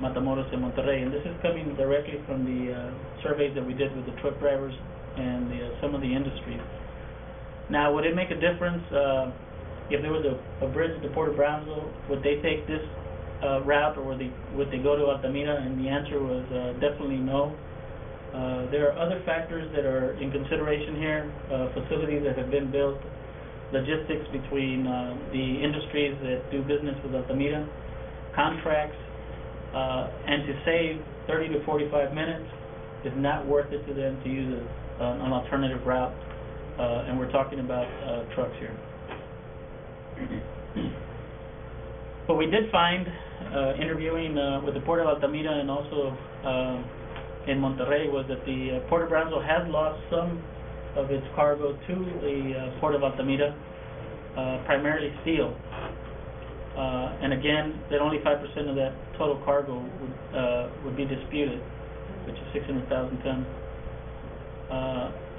Matamoros and Monterrey. And this is coming directly from the surveys that we did with the truck drivers and some of the industries. Now, would it make a difference if there was a bridge at the Port of Brownsville? Would they take this route, or would they go to Altamira? And the answer was definitely no. There are other factors that are in consideration here, facilities that have been built, logistics between the industries that do business with Altamira, contracts, and to save 30 to 45 minutes is not worth it to them to use an alternative route, and we're talking about trucks here. What we did find, interviewing with the Port of Altamira and also in Monterrey, was that the Port of Brownsville has lost some of its cargo to the Port of Altamira, primarily steel. And again, that only 5% of that total cargo would be disputed, which is 600,000 tons.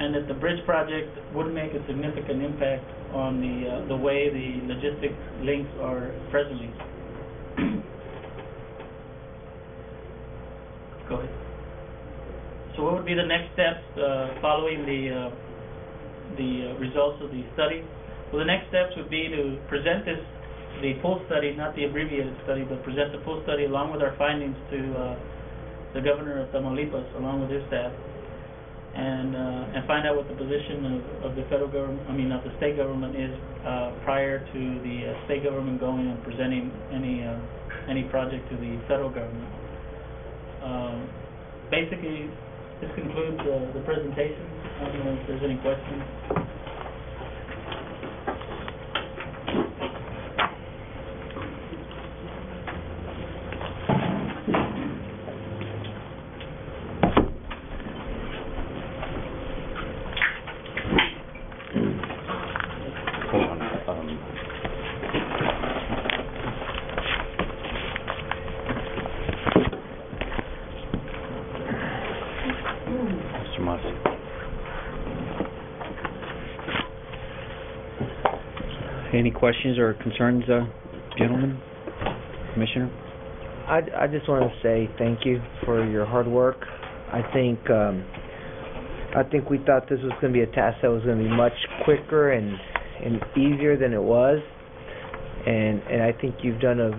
And that the bridge project would make a significant impact on the way the logistic links are presently. Go ahead. So what would be the next steps following the results of the study? Well, the next steps would be to present the full study, not the abbreviated study, but present the full study along with our findings to the governor of Tamaulipas, along with his staff, and find out what the position of the federal government, of the state government is prior to the state government going and presenting any project to the federal government. Basically, This concludes the presentation. I don't know if there's any questions. Hold on. Mr. Moss. Any questions or concerns, gentlemen? Commissioner? I just want to say thank you for your hard work. I think we thought this was going to be a task that was going to be much quicker and easier than it was, and I think you've done a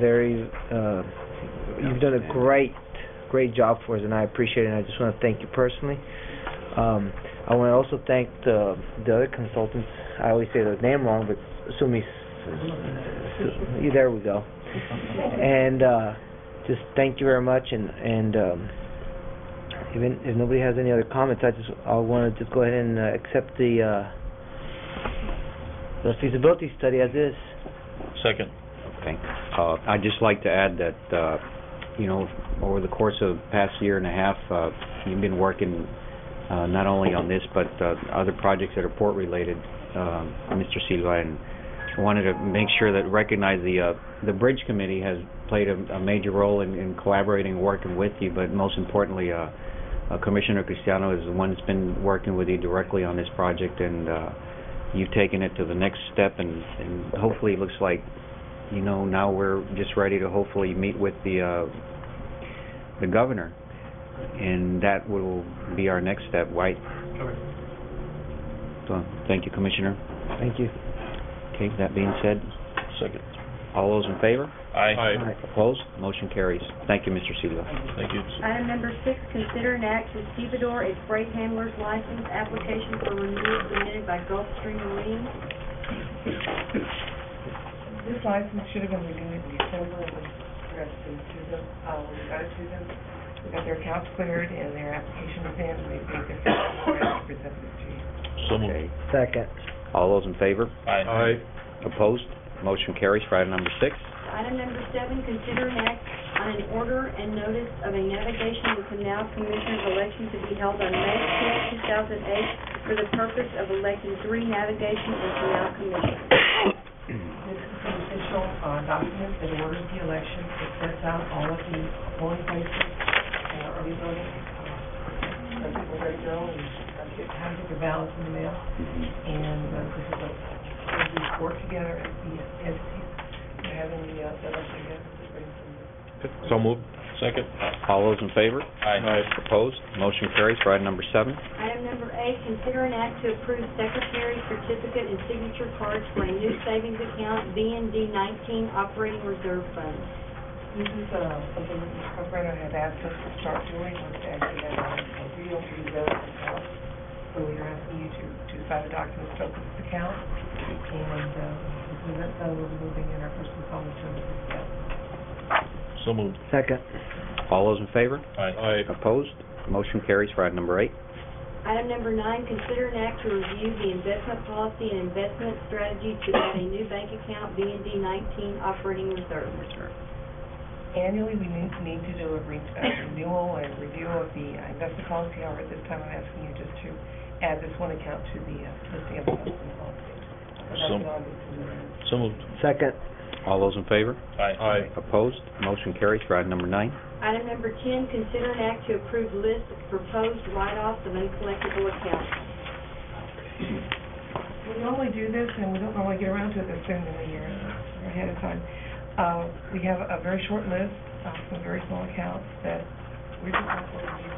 great job for us, and I appreciate it. And I just want to thank you personally. I want to also thank the other consultants. I always say the name wrong, but there we go. And just thank you very much. And even if nobody has any other comments, I want to just go ahead and accept the feasibility study as is. Second. Okay. I'd just like to add that, over the course of the past year and a half, you've been working not only on this, but other projects that are port-related, Mr. Silva, and I wanted to make sure that recognize the Bridge Committee has played a major role in collaborating and working with you, but most importantly, Commissioner Cristiano is the one that's been working with you directly on this project, and you've taken it to the next step, and hopefully it looks like, now we're just ready to hopefully meet with the governor, and that will be our next step, right? So, thank you, Commissioner. Thank you. Okay, that being said, Second. all those in favor? Aye. Opposed? Motion carries. Thank you, Mr. Silva. Thank you. Item number 6, consider an act to stevedore a freight handler's license application for renewal submitted by Gulfstream Marine. This license should have been renewed in December, and we got it to them. We got it to them. We got their accounts cleared, and their application is in. They paid their fees, and we're presented it to you. So Okay. Second. All those in favor? Aye. Opposed? Motion carries for item number 6. Item number 7, consider an act on an order and notice of a navigation and canal commissioners election to be held on May 10, 2008 for the purpose of electing 3 navigation and canal commissioners. This is the official document that orders the election. It sets out all of the polling places and early voting. So people are ready to go and get time to get their ballots in the mail. And this is as we work together as the entities. We're having the election again. Just waiting for the So moved. Second. All those in favor? Aye. Opposed? Motion carries for item number 7. Item number 8, consider an act to approve secretary certificate and signature cards for a new savings account, BND 19 Operating Reserve Fund. This is something that Mr. Cobrainer had asked us to start doing, was to actually have a real reserve account. So we are asking you to sign the documents to open this account. And as soon as that's done, we'll be moving in our first installment to this account. So moved. Second. All those in favor? Aye. Opposed? Motion carries for item number 8. Item number 9, consider an act to review the investment policy and investment strategy to add a new bank account, BND 19 Operating Reserve. Annually, we need to do a renewal and review of the investment policy. However, at this time, I'm asking you just to add this one account to the listing of the investment policy. So moved. Second. All those in favor? Aye. Opposed? Motion carries for item number 9. Item number 10, consider an act to approve list of proposed write-offs of uncollectible accounts. We normally do this, and we don't normally get around to it this soon in the year, ahead of time. We have a very short list of some very small accounts that we just want to review.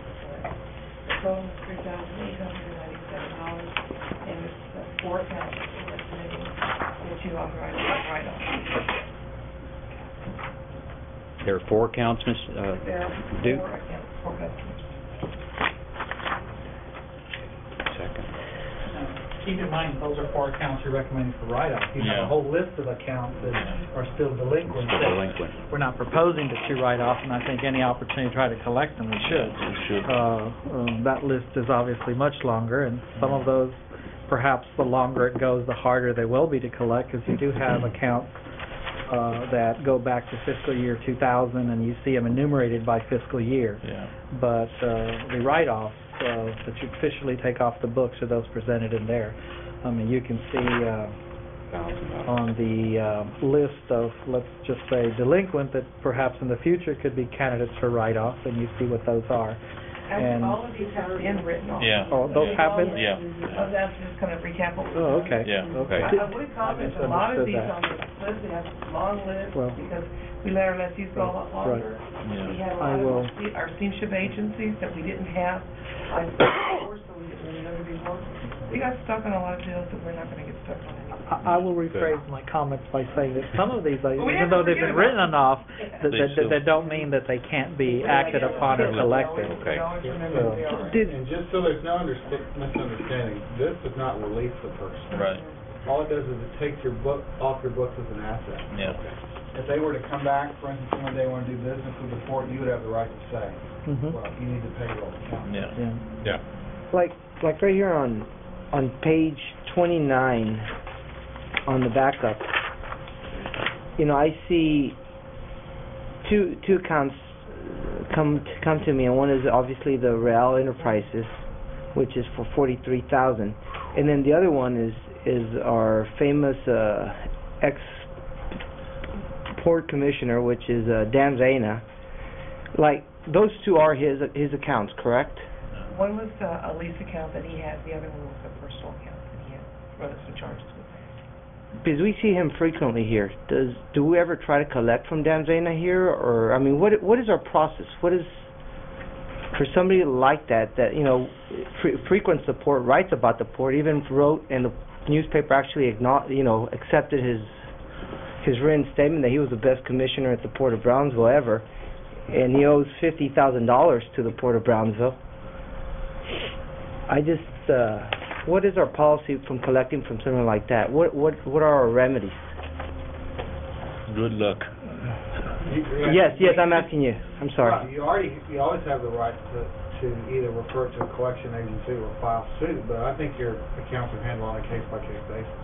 The total is $3,897, and it's 4 accounts that we're estimating that you authorize write-off. There are 4 accounts, Ms. There are Duke? 4 accounts, 4 customers. Second. keep in mind, those are 4 accounts you're recommending for write-off. You have a whole list of accounts that are still delinquent. We're not proposing to write off, and I think any opportunity to try to collect them, we should. That list is obviously much longer, and some of those, perhaps the longer it goes, the harder they will be to collect, because you do have accounts that go back to fiscal year 2000, and you see them enumerated by fiscal year. But the write-offs that you officially take off the books are those presented in there. I mean, you can see on the list of, let's just say, delinquent that perhaps in the future could be candidates for write-off, and you see what those are. And all of these have been written off. Oh, those have been? That's just kind of recap what we've Oh, done. okay. Okay. I would comment a lot of these on the list, we have a long list, because we let our lessees go a lot longer. We have a lot of our steamship agencies that we didn't have like before, so we didn't really know who these were. We got stuck on a lot of deals that we're not going to get stuck on anymore. I will rephrase my comments by saying that some of these, even though they've been written off, that don't mean that they can't be acted upon or collected. Okay. And just so there's no misunderstanding, this does not release the person. Right. All it does is it takes your book off your books as an asset. Yeah. If they were to come back, for instance, one day want to do business with the port, you would have the right to say, well, you need to pay your account. Yeah. Like right here on page 29 on the backup, I see two accounts come to me, and one is obviously the Real Enterprises, which is for $43,000, and then the other one is our famous ex-port commissioner, which is Dan Zana. Like, those two are his accounts, correct? One was a lease account that he had, the other one was a personal account that he had, rather some charges with that. Because we see him frequently here. Do we ever try to collect from Dan Zana here, or I mean, what is our process? What is for somebody like that frequents the port, writes about the port, even wrote, and the newspaper actually accepted his written statement that he was the best commissioner at the Port of Brownsville ever, and he owes $50,000 to the Port of Brownsville. What is our policy from collecting from someone like that? What are our remedies? Good luck. Yes, I'm asking you. I'm sorry. Well, you always have the right to either refer to a collection agency or file suit, but I think your accounts are handled on a case-by-case basis.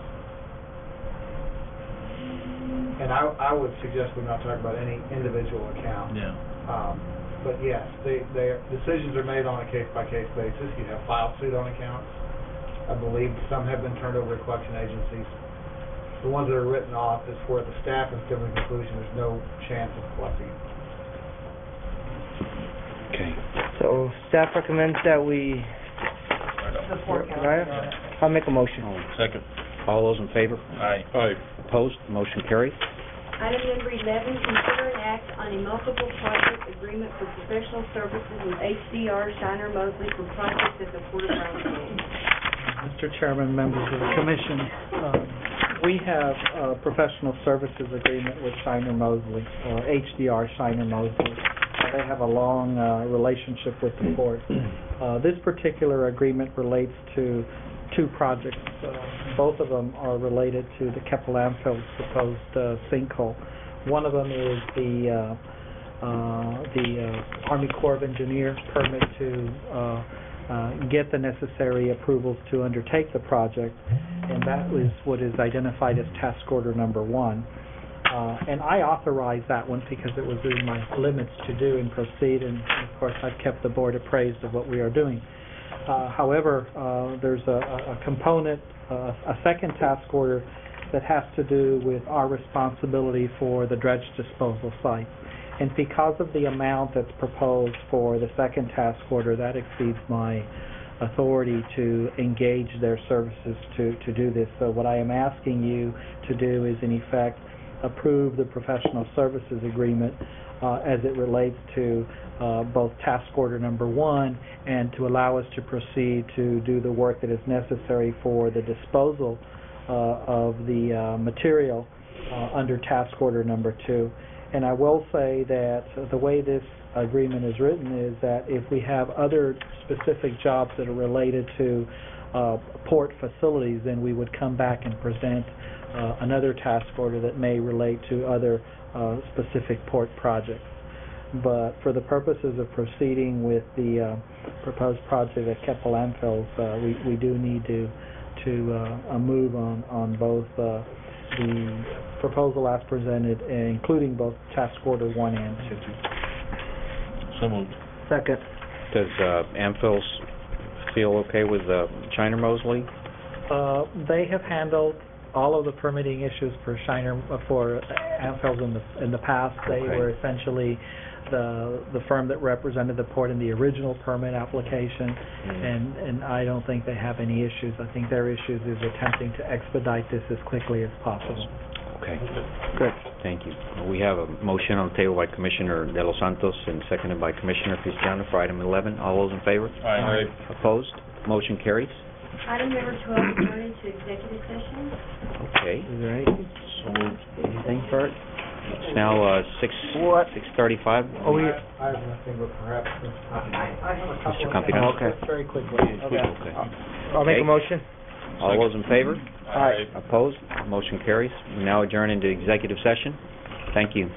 And I would suggest we not talk about any individual account. Yeah. But yes, decisions are made on a case-by-case basis. You have file suit on accounts. I believe some have been turned over to collection agencies. The ones that are written off is where the staff has come to the conclusion there's no chance of collecting it. Okay. So staff recommends that we Support right? I'll make a motion. Second. All those in favor? Aye. Opposed? Motion carried. Item number 11, consider an act on a multiple project agreement for professional services with HDR Shiner Mosley for projects at the Port of Brownsville. Mr. Chairman, members of the Commission, we have a professional services agreement with Shiner Mosley, or HDR Shiner Mosley. They have a long relationship with the port. This particular agreement relates to 2 projects. Both of them are related to the Keppel Landfill's proposed sinkhole. One of them is the Army Corps of Engineers permit to get the necessary approvals to undertake the project, and that is what is identified as task order number 1. And I authorized that one because it was in my limits to do and proceed, and of course I've kept the board appraised of what we are doing. However, there's a component, a second task order that has to do with our responsibility for the dredge disposal site. And because of the amount that's proposed for the second task order, that exceeds my authority to engage their services to do this. So what I am asking you to do is, in effect, approve the professional services agreement as it relates to both task order number 1 and to allow us to proceed to do the work that is necessary for the disposal of the material under task order number 2. And I will say that the way this agreement is written is that if we have other specific jobs that are related to port facilities, then we would come back and present another task order that may relate to other specific port projects. But for the purposes of proceeding with the proposed project at Keppel landfills, we do need to move on both the proposal as presented, including both task order 1 and 2. So moved. Second. Does Amphils feel okay with Shiner Mosley? They have handled all of the permitting issues for Amphils in the past. They Okay. were essentially the firm that represented the port in the original permit application, and I don't think they have any issues. I think their issues is attempting to expedite this as quickly as possible. Okay. Good. Thank you. We have a motion on the table by Commissioner De Los Santos and seconded by Commissioner Cristiano for item 11. All those in favor? Aye. Opposed? Motion carries. Item number 12, adjourn into executive session. Okay. Right. So moved. Anything, Bert? It's now 6:35. Oh, we... I have nothing, but perhaps... I have a couple Mr. of... Campino. Okay. Just very quickly. Okay. I'll make Okay. a motion. All those in favor? Aye. Opposed? Motion carries. We now adjourn into executive session. Thank you.